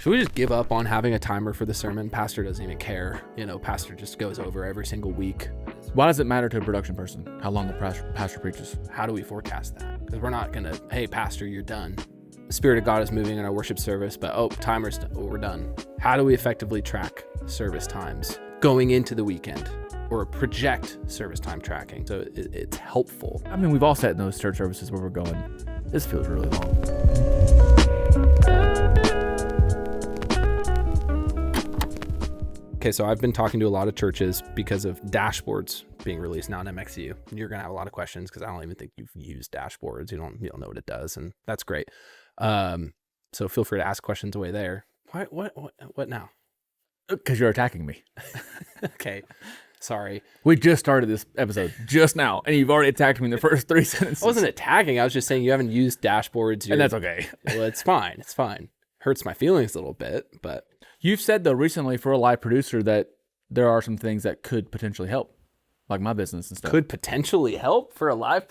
Should we just give up on having a timer for the sermon? Pastor doesn't even care. Pastor just goes over every single week. Why does it matter to a production person how long the pastor preaches? How do we forecast that? Because we're not going to, hey, Pastor, you're done. The Spirit of God is moving in our worship service, but, timer's done. We're done. How do we effectively track service times going into the weekend or project service time tracking? So it's helpful. I mean, we've all sat in those church services where we're going, this feels really long. Okay, so I've been talking to a lot of churches because of dashboards being released now in MXU. You're going to have a lot of questions because I don't even think you've used dashboards. You don't know what it does, and that's great. So feel free to ask questions away there. What now? Because you're attacking me. Okay, sorry. We just started this episode just now, and you've already attacked me in the first 3 sentences. I wasn't attacking. I was just saying you haven't used dashboards. And that's okay. Well, it's fine. It's fine. Hurts my feelings a little bit, but... You've said, though, recently for a live producer that there are some things that could potentially help, like my business and stuff. Could potentially help for a live...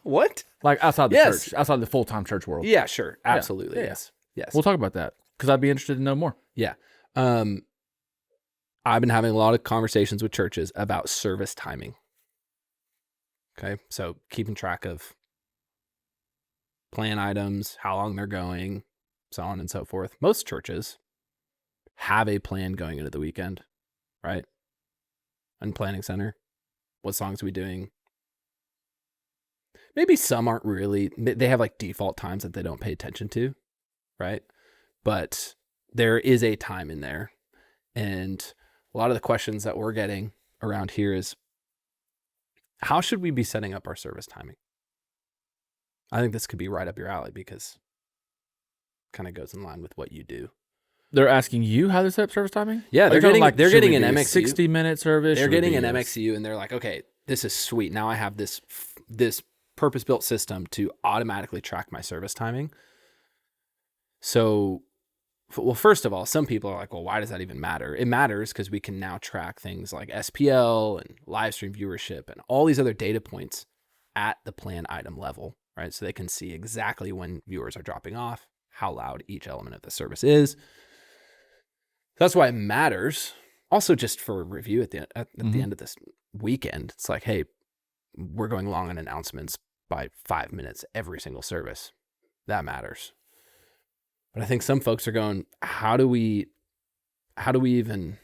What? Like outside the church, outside the full-time church world. Yeah, sure. Absolutely. Yeah. Yes. Yes. We'll talk about that because I'd be interested to know more. Yeah. I've been having a lot of conversations with churches about service timing. Okay. So keeping track of plan items, how long they're going, so on and so forth. Most churches have a plan going into the weekend, right? And planning center. What songs are we doing? Maybe some aren't really, they have like default times that they don't pay attention to, right? But there is a time in there. And a lot of the questions that we're getting around here is, how should we be setting up our service timing? I think this could be right up your alley because it kind of goes in line with what you do. They're asking you how to set up service timing? Yeah, they're getting an MXU. 60-minute service. They're getting an MXU and they're like, okay, this is sweet. Now I have this purpose-built system to automatically track my service timing. So, well, first of all, some people are like, well, why does that even matter? It matters because we can now track things like SPL and live stream viewership and all these other data points at the plan item level, right? So they can see exactly when viewers are dropping off, how loud each element of the service is. That's why it matters. Also, just for review at the end of this weekend, it's like, hey, we're going long on announcements by 5 minutes every single service. That matters. But I think some folks are going, how do we even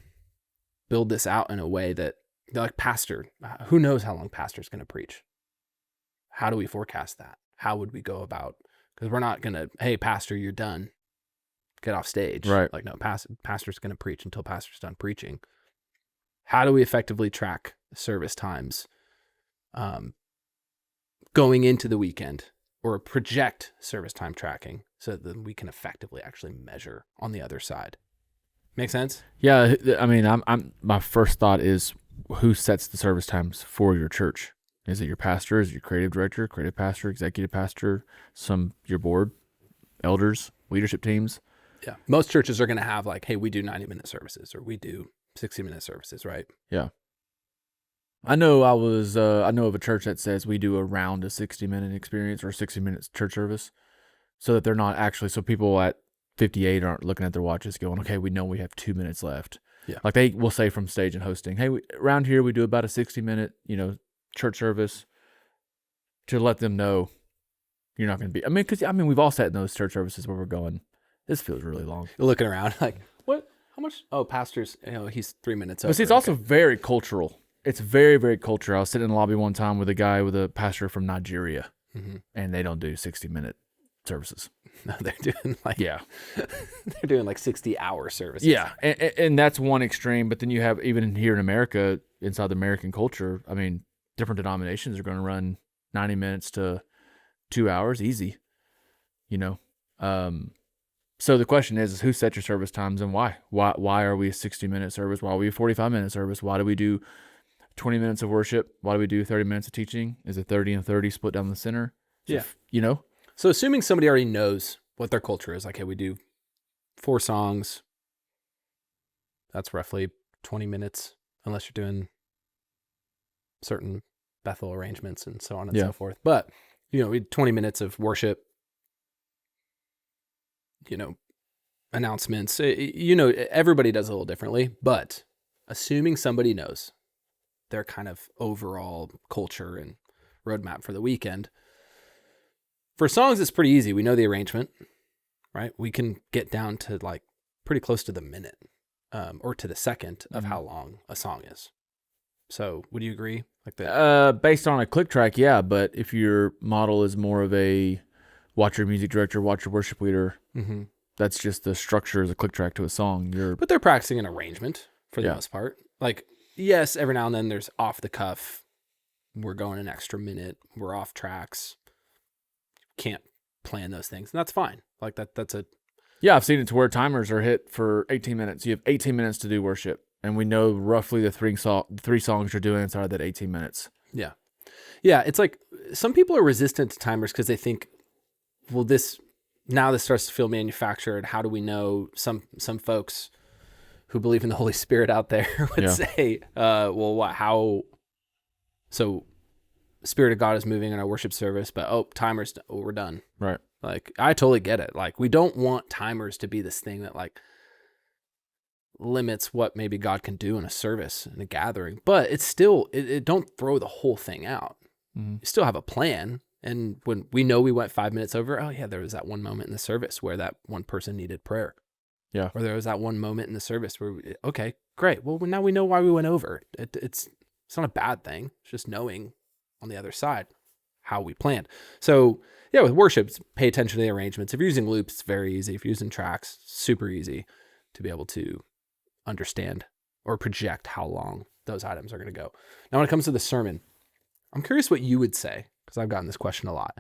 build this out in a way that, like, pastor, who knows how long pastor's going to preach? How do we forecast that? How would we go about? Because we're not going to, hey, pastor, you're done. Get off stage. Right. Like, no, pastor's going to preach until pastor's done preaching. How do we effectively track service times going into the weekend or project service time tracking so that we can effectively actually measure on the other side? Make sense? Yeah. I mean, my first thought is who sets the service times for your church? Is it your pastor? Is it your creative director, creative pastor, executive pastor, your board, elders, leadership teams? Yeah. Most churches are going to have like, hey, we do 90-minute services or we do 60-minute services, right? Yeah. I know of a church that says we do around a 60-minute experience or a 60-minute church service so that they're not actually, so people at 58 aren't looking at their watches going, okay, we know we have 2 minutes left. Yeah. Like they will say from stage and hosting, hey, around here we do about a 60-minute, church service to let them know you're not going to be, because we've all sat in those church services where we're going, this feels really long. You're looking around like, what? How much? Oh, pastor's, he's 3 minutes over. But see, it's also very cultural. It's very, very cultural. I was sitting in the lobby one time with a pastor from Nigeria, and they don't do 60-minute services. No, they're doing like, yeah, they're doing like 60-hour services. Yeah, and that's one extreme. But then you have, even here in America, inside the American culture, different denominations are going to run 90 minutes to 2 hours, easy. So the question is who set your service times and why? Why are we a 60-minute service? Why are we a 45-minute service? Why do we do 20 minutes of worship? Why do we do 30 minutes of teaching? Is it 30 and 30 split down the center? Yeah. So, So assuming somebody already knows what their culture is, like, hey, we do 4 songs. That's roughly 20 minutes, unless you're doing certain Bethel arrangements and so on and so forth. But, we had 20 minutes of worship, announcements. Everybody does a little differently, but assuming somebody knows their kind of overall culture and roadmap for the weekend, for songs, it's pretty easy. We know the arrangement, right? We can get down to like pretty close to the minute or to the second of how long a song is. So would you agree? Like that? Based on a click track, yeah. But if your model is more of a watch your music director, watch your worship leader, that's just the structure as a click track to a song. But they're practicing an arrangement for the most part. Like, yes, every now and then there's off the cuff. We're going an extra minute. We're off tracks. Can't plan those things, and that's fine. Like that's a... Yeah, I've seen it to where timers are hit for 18 minutes. You have 18 minutes to do worship, and we know roughly the three songs you're doing inside of that 18 minutes. Yeah. Yeah, it's like some people are resistant to timers because they think, well, this starts to feel manufactured. How do we know? Some folks who believe in the Holy Spirit out there would say, how? So Spirit of God is moving in our worship service, but timers, we're done. Right. Like, I totally get it. Like, we don't want timers to be this thing that like limits what maybe God can do in a service, in a gathering, but it's still, it don't throw the whole thing out. You still have a plan. And when we know we went 5 minutes over, there was that one moment in the service where that one person needed prayer. Yeah. Or there was that one moment in the service where, okay, great. Well, now we know why we went over. It's not a bad thing. It's just knowing on the other side how we planned. So yeah, with worship, pay attention to the arrangements. If you're using loops, it's very easy. If you're using tracks, super easy to be able to understand or project how long those items are going to go. Now, when it comes to the sermon, I'm curious what you would say, because I've gotten this question a lot.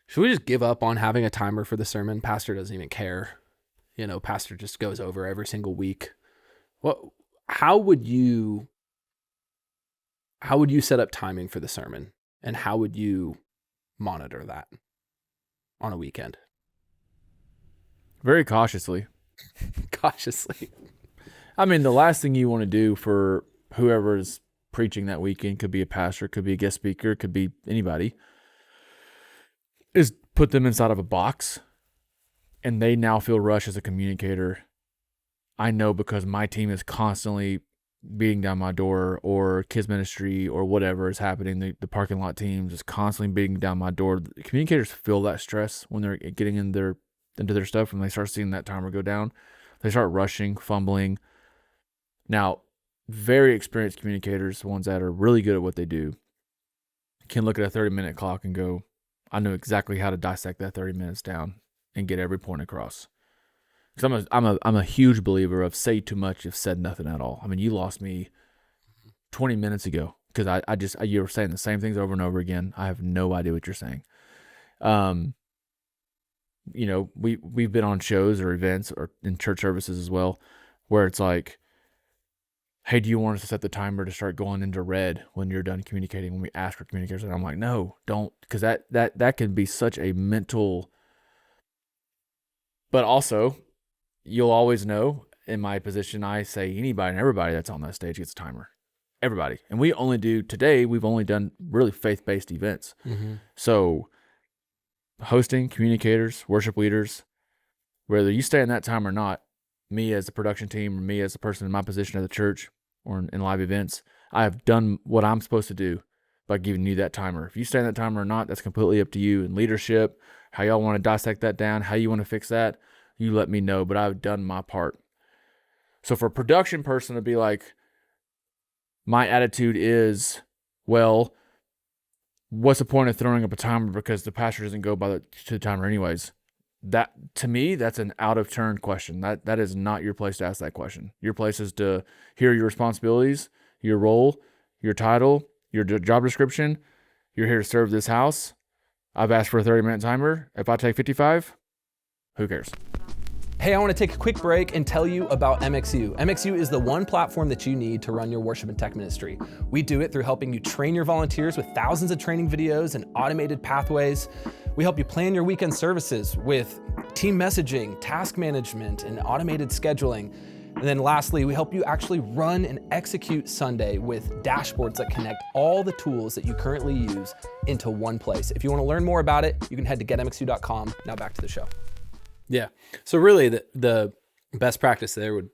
Should we just give up on having a timer for the sermon? Pastor doesn't even care. Pastor just goes over every single week. How would you set up timing for the sermon, and how would you monitor that on a weekend? Very cautiously. Cautiously. I mean, the last thing you want to do for whoever is preaching that weekend, could be a pastor, could be a guest speaker, could be anybody, is put them inside of a box, and they now feel rushed as a communicator. I know because my team is constantly beating down my door, or kids ministry or whatever is happening. The parking lot teams is constantly beating down my door. The communicators feel that stress when they're getting into their stuff, and they start seeing that timer go down. They start rushing, fumbling. Now, very experienced communicators, ones that are really good at what they do, can look at a 30-minute clock and go, I know exactly how to dissect that 30 minutes down and get every point across. Because I'm a huge believer of say too much if said nothing at all. I mean, you lost me 20 minutes ago because you were saying the same things over and over again. I have no idea what you're saying. We've been on shows or events or in church services as well, where it's like, hey, do you want us to set the timer to start going into red when you're done communicating, when we ask for communicators? And I'm like, no, don't, because that can be such a mental, but also you'll always know, in my position, I say anybody and everybody that's on that stage gets a timer. Everybody. And we've only done really faith-based events. So hosting, communicators, worship leaders, whether you stay in that time or not, me as the production team or me as the person in my position at the church or in live events, I have done what I'm supposed to do by giving you that timer. If you stay in that timer or not, that's completely up to you. And leadership, how y'all want to dissect that down, how you want to fix that, you let me know, but I've done my part. So for a production person to be like, my attitude is, well, what's the point of throwing up a timer because the pastor doesn't go to the timer anyways? That, to me, that's an out of turn question. That is not your place to ask that question. Your place is to hear your responsibilities, your role, your title, your job description. You're here to serve this house. I've asked for a 30-minute timer. If I take 55, who cares? Hey, I want to take a quick break and tell you about MXU. MXU is the one platform that you need to run your worship and tech ministry. We do it through helping you train your volunteers with thousands of training videos and automated pathways. We help you plan your weekend services with team messaging, task management, and automated scheduling. And then lastly, we help you actually run and execute Sunday with dashboards that connect all the tools that you currently use into one place. If you want to learn more about it, you can head to getmxu.com. Now back to the show. Yeah. So really the best practice there would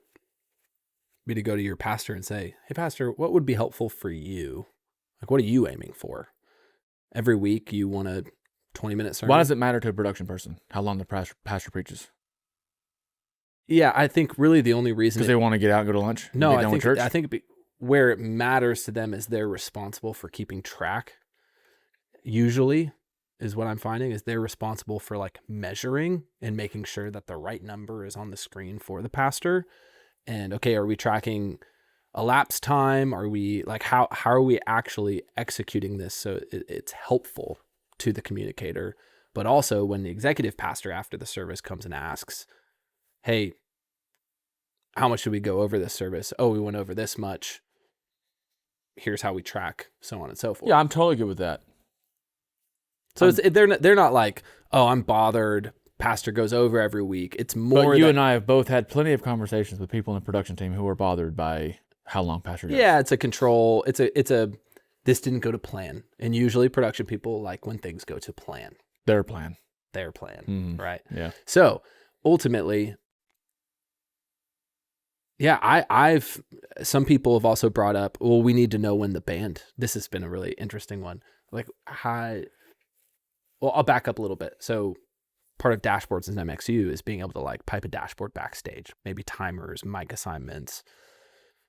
be to go to your pastor and say, "Hey pastor, what would be helpful for you? Like what are you aiming for? Every week you want a 20-minute sermon?" Why does it matter to a production person how long the pastor preaches? Yeah, I think really the only reason Because they want to get out and go to lunch and no, be done with church? I think where it matters to them is they're responsible for keeping track. Usually is what I'm finding is they're responsible for like measuring and making sure that the right number is on the screen for the pastor. And okay, are we tracking elapsed time? Are we like how are we actually executing this so it's helpful to the communicator? But also when the executive pastor after the service comes and asks, "Hey, how much did we go over this service? Oh, we went over this much. Here's how we track," so on and so forth. Yeah, I'm totally good with that. So they're not like, "Oh, I'm bothered. Pastor goes over every week." It's more. But you and I have both had plenty of conversations with people in the production team who are bothered by how long pastor goes. Yeah, it's a control. It's a. This didn't go to plan, and usually production people like when things go to plan. Their plan, right? Yeah. So ultimately, yeah, I've some people have also brought up, well, we need to know when the band. This has been a really interesting one. Like well, I'll back up a little bit. So part of dashboards in MXU is being able to like pipe a dashboard backstage, maybe timers, mic assignments,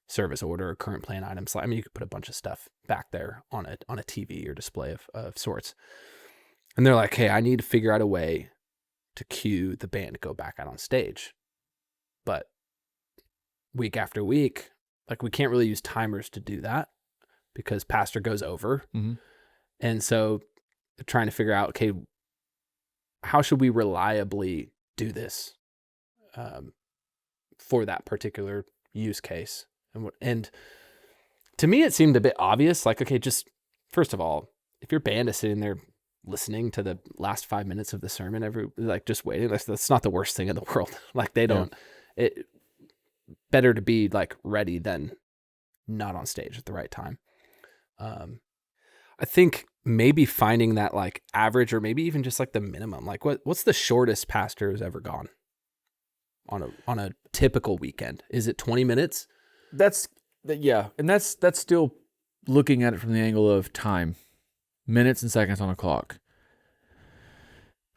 service order, current plan items. I mean, you could put a bunch of stuff back there on a TV or display of sorts. And they're like, "Hey, I need to figure out a way to cue the band to go back out on stage." But week after week, like we can't really use timers to do that because pastor goes over. Mm-hmm. And so trying to figure out, okay, how should we reliably do this for that particular use case? And to me, it seemed a bit obvious. Like, okay, just first of all, if your band is sitting there listening to the last 5 minutes of the sermon just waiting, that's not the worst thing in the world. Like they don't, it better to be like ready than not on stage at the right time. I think maybe finding that like average or maybe even just like the minimum, like what's the shortest pastor has ever gone on a typical weekend? Is it 20 minutes? And that's still looking at it from the angle of time, minutes and seconds on a clock.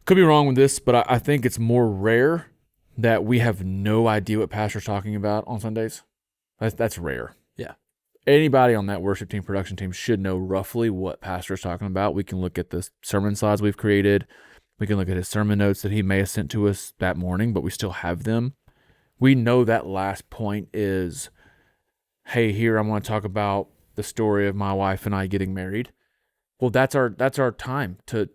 Could be wrong with this, but I think it's more rare that we have no idea what pastor's talking about on Sundays. That's rare. Yeah. Anybody on that worship team, production team should know roughly what pastor is talking about. We can look at the sermon slides we've created. We can look at his sermon notes that he may have sent to us that morning, but we still have them. We know that last point is, hey, here I want to talk about the story of my wife and I getting married. Well, that's our time to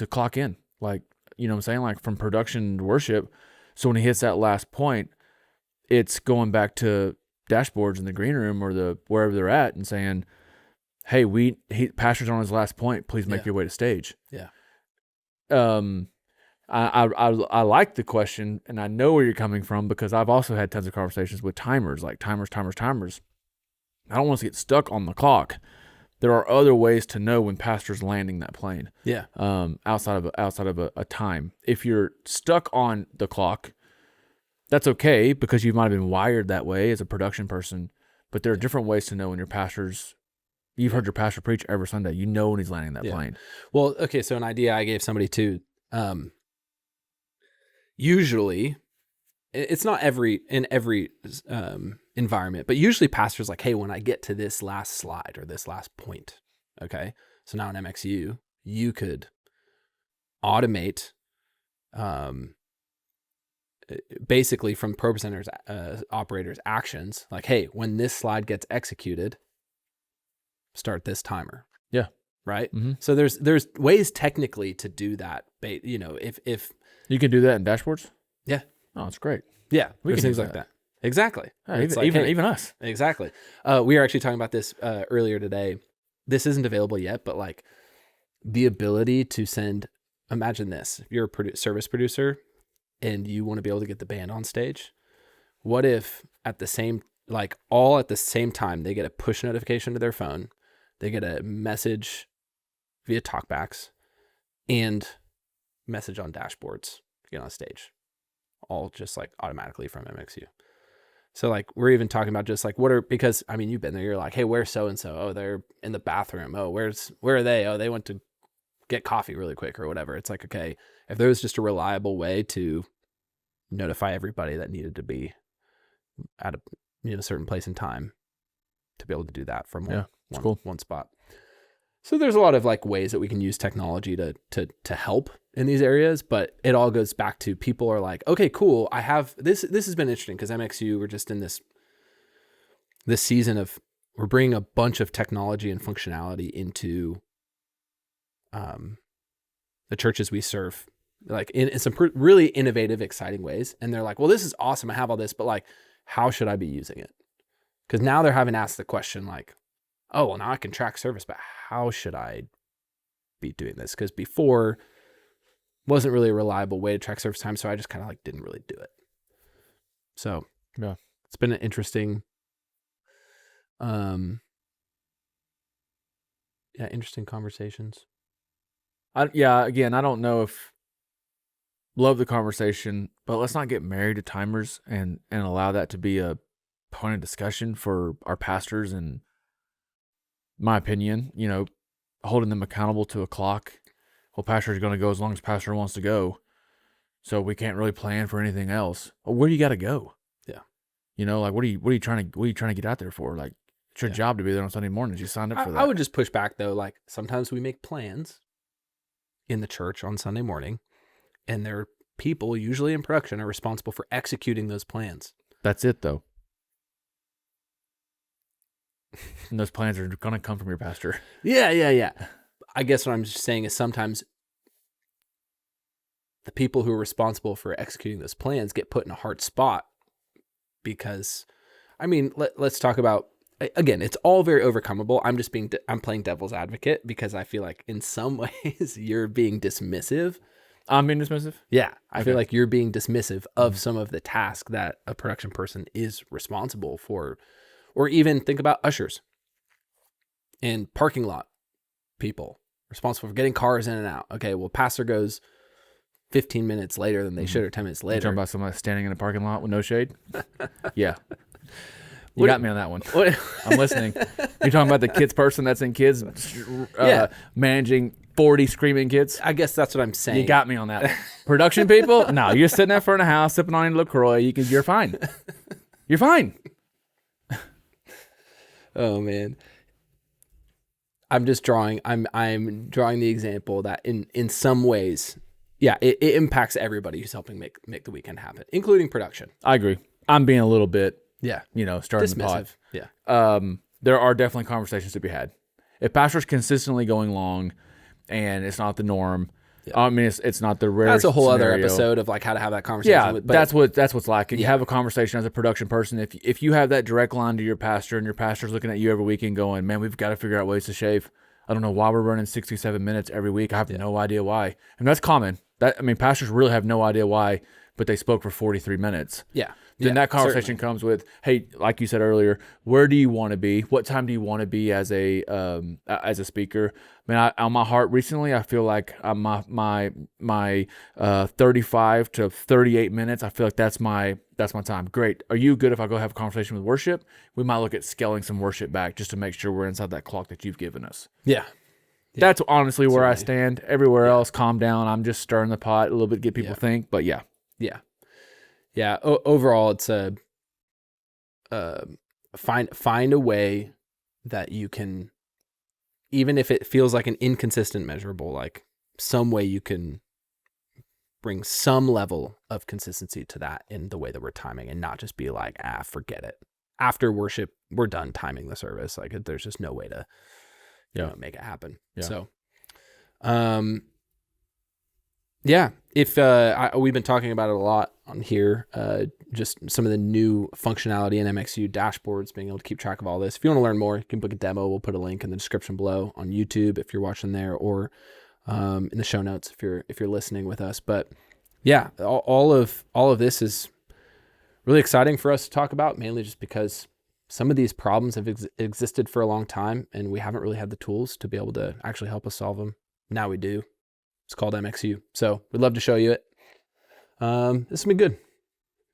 clock in. Like, you know what I'm saying? Like from production to worship. So when he hits that last point, it's going back to dashboards in the green room or wherever they're at and saying, "Hey, pastor's on his last point. Please make your way to stage." Yeah. I like the question, and I know where you're coming from because I've also had tons of conversations with timers, like timers. I don't want us to get stuck on the clock. There are other ways to know when pastor's landing that plane. Yeah. Outside of a time. If you're stuck on the clock, that's okay because you might have been wired that way as a production person. But there are different ways to know when you've heard your pastor preach every Sunday. You know when he's landing that plane. Well, okay. So an idea I gave somebody too. Usually, it's not in every environment, but usually pastors like, "Hey, when I get to this last slide or this last point," okay. So now in MXU, you could automate, basically from pro presenters, operators' actions. Like, hey, when this slide gets executed, start this timer. Yeah. Right. Mm-hmm. So there's ways technically to do that. You know, if you can do that in dashboards. Yeah. Oh, it's great. Yeah, we can things like that. Exactly. Even us. Exactly. We were actually talking about this earlier today. This isn't available yet, but like the ability to send. Imagine this: if you're a service producer and you want to be able to get the band on stage, what if at the same time they get a push notification to their phone, they get a message via talkbacks, and message on dashboards to get on stage. all just like automatically from MXU. So like we're even talking about just like because I mean you've been there, you're like, hey, where's so and so? Oh, they're in the bathroom. Oh, where are they? Oh, they went to get coffee really quick or whatever. It's like, okay, if there was just a reliable way to notify everybody that needed to be at a certain place and time to be able to do that from one spot. So there's a lot of like ways that we can use technology to help in these areas, but it all goes back to people are like, okay, cool. I have this has been interesting because MXU, we're just in this season of, we're bringing a bunch of technology and functionality into the churches we serve, like in some really innovative, exciting ways. And they're like, well, this is awesome. I have all this, but like, how should I be using it? Because now they're having asked the question like, oh, well, now I can track service, but how should I be doing this? Because before wasn't really a reliable way to track service time. So I just kind of like didn't really do it. So yeah, it's been an interesting, interesting conversations. Again, I don't know if love the conversation, but let's not get married to timers and allow that to be a point of discussion for our pastors. And my opinion, holding them accountable to a clock. Well, pastor's going to go as long as pastor wants to go. So we can't really plan for anything else. Well, where do you got to go? Yeah. Like, what are you trying to get out there for? Like, it's your job to be there on Sunday mornings. You signed up for that. I would just push back though. Like sometimes we make plans in the church on Sunday morning, and there are people usually in production are responsible for executing those plans. That's it though. And those plans are going to come from your pastor. Yeah. I guess what I'm just saying is sometimes the people who are responsible for executing those plans get put in a hard spot because, I mean, let's talk about, again, it's all very overcomable. I'm playing devil's advocate because I feel like in some ways you're being dismissive. I'm being dismissive? Yeah. I feel like you're being dismissive of some of the tasks that a production person is responsible for. Or even think about ushers and parking lot people responsible for getting cars in and out. Okay, well, pastor goes 15 minutes later than they should, or 10 minutes later. You're talking about somebody standing in a parking lot with no shade? Yeah. You got me on that one. I'm listening. You're talking about the kids person that's in kids, managing 40 screaming kids? I guess that's what I'm saying. You got me on that. Production people? No, you're sitting there front of the house sipping on your LaCroix. You're fine. You're fine. Oh man. I'm drawing the example that in some ways, it impacts everybody who's helping make the weekend happen, including production. I agree. I'm being a little bit, starting dismissive. the pot. Yeah. There are definitely conversations to be had. If pastor's consistently going long and it's not the norm, I mean, it's not the rare. That's a whole scenario. other episode of like how to have that conversation. Yeah, that's what's lacking. You have a conversation as a production person. If you have that direct line to your pastor and your pastor's looking at you every weekend going, man, we've got to figure out ways to shave. I don't know why we're running 67 minutes every week. I have no idea why. And that's common. Pastors really have no idea why, but they spoke for 43 minutes. Yeah. Then that conversation comes with, hey, like you said earlier, where do you want to be? What time do you want to be as a speaker? On my heart recently, I feel like my 35 to 38 minutes. I feel like that's my time. Great. Are you good if I go have a conversation with worship? We might look at scaling some worship back just to make sure we're inside that clock that you've given us. Yeah. That's honestly where I stand. Everywhere else, calm down. I'm just stirring the pot a little bit, get people to think. But yeah. Overall, it's find a way that you can, even if it feels like an inconsistent measurable, like some way you can bring some level of consistency to that in the way that we're timing, and not just be like, forget it. After worship, we're done timing the service. Like there's just no way to, make it happen. Yeah. So, if we've been talking about it a lot on here, just some of the new functionality in MXU dashboards, being able to keep track of all this. If you want to learn more, you can book a demo. We'll put a link in the description below on YouTube if you're watching there, or in the show notes if you're listening with us. But yeah, all of this is really exciting for us to talk about, mainly just because some of these problems have existed for a long time, and we haven't really had the tools to be able to actually help us solve them. Now we do. It's called MXU. So we'd love to show you it. This has been good.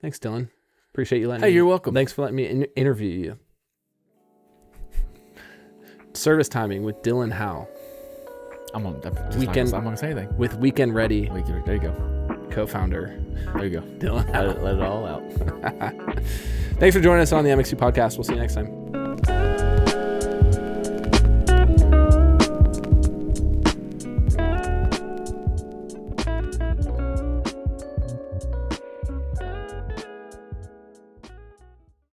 Thanks, Dylan. Appreciate you letting Hey, me. you're welcome. Thanks for letting me interview you. Service timing with Dylan Howe. I'm Weekend- not gonna say anything. With Weekend Ready There you go. co-founder There you go. Dylan Howe. Let it all out. Thanks for joining us on the MXU podcast. We'll see you next time.